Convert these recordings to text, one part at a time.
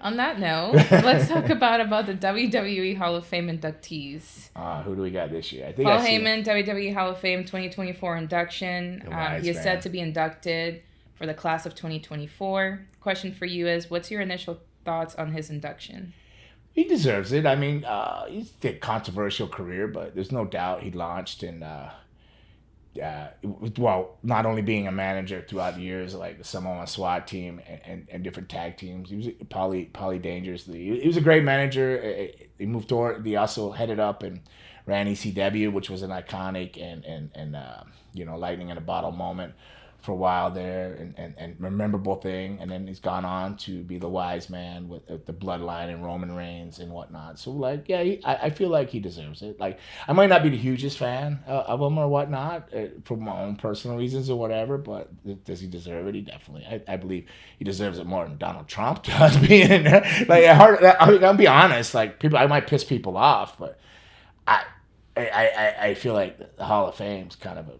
On that note, let's talk about the WWE Hall of Fame inductees. Who do we got this year? I think I Paul see Heyman, WWE Hall of Fame 2024 induction. the wise He is set man. to be inducted for the class of 2024. Question for you is, what's your initial thoughts on his induction? He deserves it. I mean, he's a controversial career, but there's no doubt he launched and well, not only being a manager throughout the years, like the Samoan SWAT team and different tag teams, he was poly dangerously. He was a great manager. He moved toward. He also headed up and ran ECW, which was an iconic and lightning in a bottle moment for a while there, and memorable thing. And then he's gone on to be the wise man with the bloodline and Roman Reigns and whatnot. So like, yeah, I feel like he deserves it. Like, I might not be the hugest fan of him or whatnot for my own personal reasons or whatever, but does he deserve it? He definitely. I believe he deserves it more than Donald Trump does being in there. Like, I'll be honest. Like, I might piss people off, but I I feel like the Hall of Fame's kind of a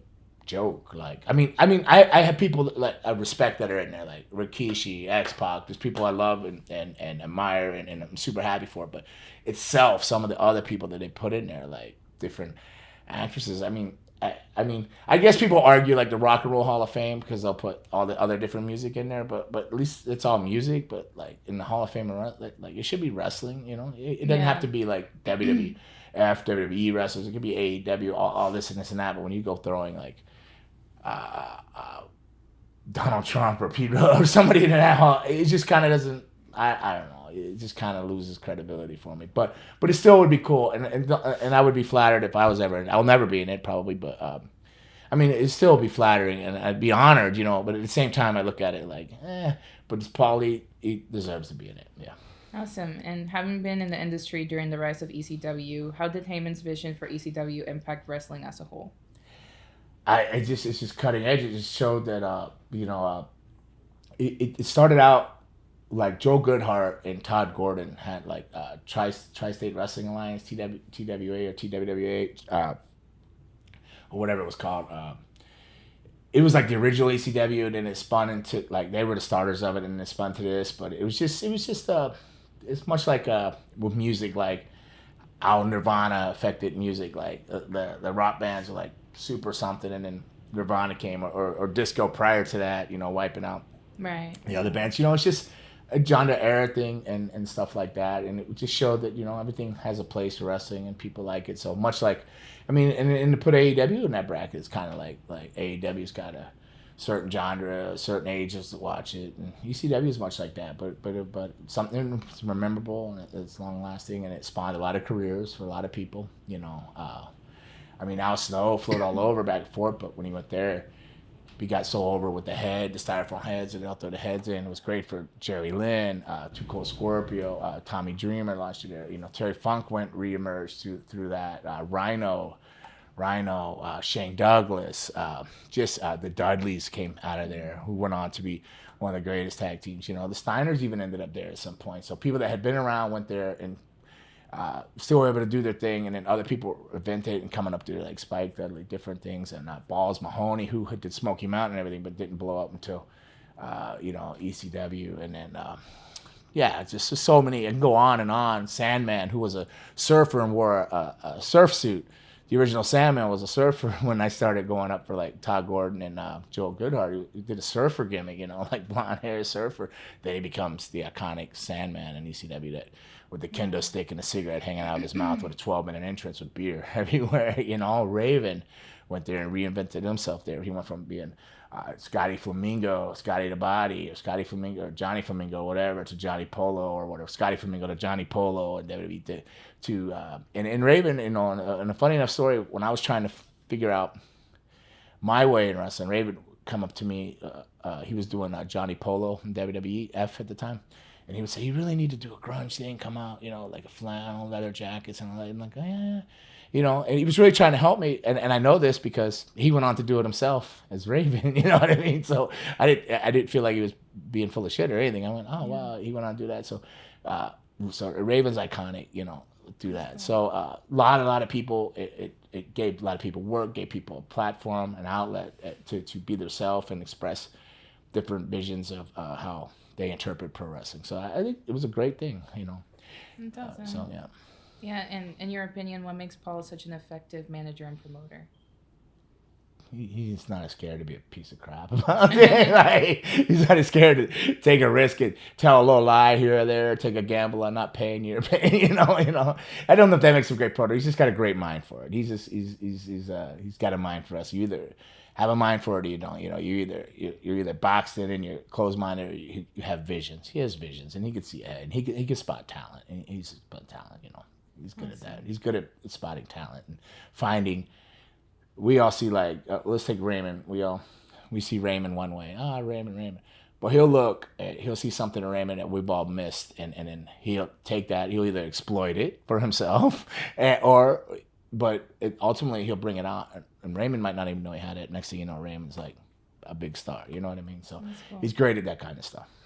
joke. Like, I have people that, like, I respect that are in there, like Rikishi, X Pac. There's people I love and admire, and I'm super happy for. But itself, some of the other people that they put in there, like different actresses. I guess people argue like the Rock and Roll Hall of Fame because they'll put all the other different music in there, but at least it's all music. But like in the Hall of Fame, like it should be wrestling. You know, it doesn't have Yeah. to be like WWF, WWE wrestlers. It could be AEW, all this and this and that. But when you go throwing like uh, uh, Donald Trump or Pete Rose or somebody in that hall, it just kind of doesn't. I don't know. It just kind of loses credibility for me. But it still would be cool, and I would be flattered if I was ever. I'll never be in it probably, but it still be flattering, and I'd be honored, you know. But at the same time, I look at it like, but it's probably he deserves to be in it. Yeah. Awesome. And having been in the industry during the rise of ECW, how did Heyman's vision for ECW impact wrestling as a whole? It's just cutting edge. It just showed that it started out like Joe Goodhart and Todd Gordon had like Tri-State Wrestling Alliance, TWA or TWWA, or whatever it was called. It was like the original ECW, and then it spun into like they were the starters of it, and it spun to this. But it's much like with music, like how Nirvana affected music. Like the rock bands were like super something, and then Nirvana came, or disco prior to that, you know, wiping out Right. the other bands. You know, it's just a genre era thing and stuff like that. And it just showed that, you know, everything has a place for wrestling and people like it. So much like, and to put AEW in that bracket, it's kind of like AEW's got a certain genre, certain ages to watch it. And ECW is much like that, but something that's memorable and it's long lasting, and it spawned a lot of careers for a lot of people, you know. Al Snow floated all over back and forth, but when he went there, he got so over with the styrofoam heads, and they'll throw the heads in. It was great for Jerry Lynn, Too Cold Scorpio, Tommy Dreamer last year. You know, Terry Funk reemerged through that. Rhino, Shane Douglas, the Dudleys came out of there, who went on to be one of the greatest tag teams. You know, the Steiners even ended up there at some point. So people that had been around went there and still were able to do their thing, and then other people invented and coming up through like Spike Dudley, different things, and Balls Mahoney, who did Smoky Mountain and everything, but didn't blow up until ECW, and then just so many, and go on and on. Sandman, who was a surfer and wore a surf suit. The original Sandman was a surfer when I started going up for like Todd Gordon and Joe Goodhart. He did a surfer gimmick, you know, like blonde hair surfer. Then he becomes the iconic Sandman in ECW, that with the kendo stick and a cigarette hanging out of his mouth with a 12-minute entrance with beer everywhere. You know, Raven went there and reinvented himself there. He went from being Scotty Flamingo, Scotty the Body, or Scotty Flamingo, or Johnny Flamingo, whatever, to Johnny Polo or whatever. Scotty Flamingo to Johnny Polo, and WWE and Raven, you know, and a funny enough story, when I was trying to figure out my way in wrestling, Raven come up to me. He was doing Johnny Polo in WWF at the time, and he would say, "You really need to do a grunge thing, come out, you know, like a flannel, leather jackets," and I'm like, "Oh, yeah." You know, and he was really trying to help me, and I know this because he went on to do it himself as Raven. You know what I mean? So I didn't feel like he was being full of shit or anything. I went, oh wow, he went on to do that. So Raven's iconic, you know, through that. So lot of people, it gave a lot of people work, gave people a platform, an outlet to be themselves and express different visions of how they interpret pro wrestling. So I think it was a great thing, you know. That's awesome. So yeah. Yeah, and in your opinion, what makes Paul such an effective manager and promoter? He's not as scared to be a piece of crap about it. Like, he's not as scared to take a risk and tell a little lie here or there, take a gamble on not paying you or paying. You know. I don't know if that makes him a great promoter. He's just got a great mind for it. He's got a mind for us. You either have a mind for it or you don't. You know, you're either boxed in and you're closed minded, or you have visions. He has visions, and he can see ahead. And he can spot talent. And he's spot talent. You know, he's good at that. He's good at spotting talent and finding. We all see, like, let's take Raymond. We see Raymond one way. Raymond. But he'll see something in Raymond that we've all missed, and then he'll take that. He'll either exploit it for himself, but ultimately he'll bring it out. And Raymond might not even know he had it. Next thing you know, Raymond's like a big star. You know what I mean? So Cool. he's great at that kind of stuff.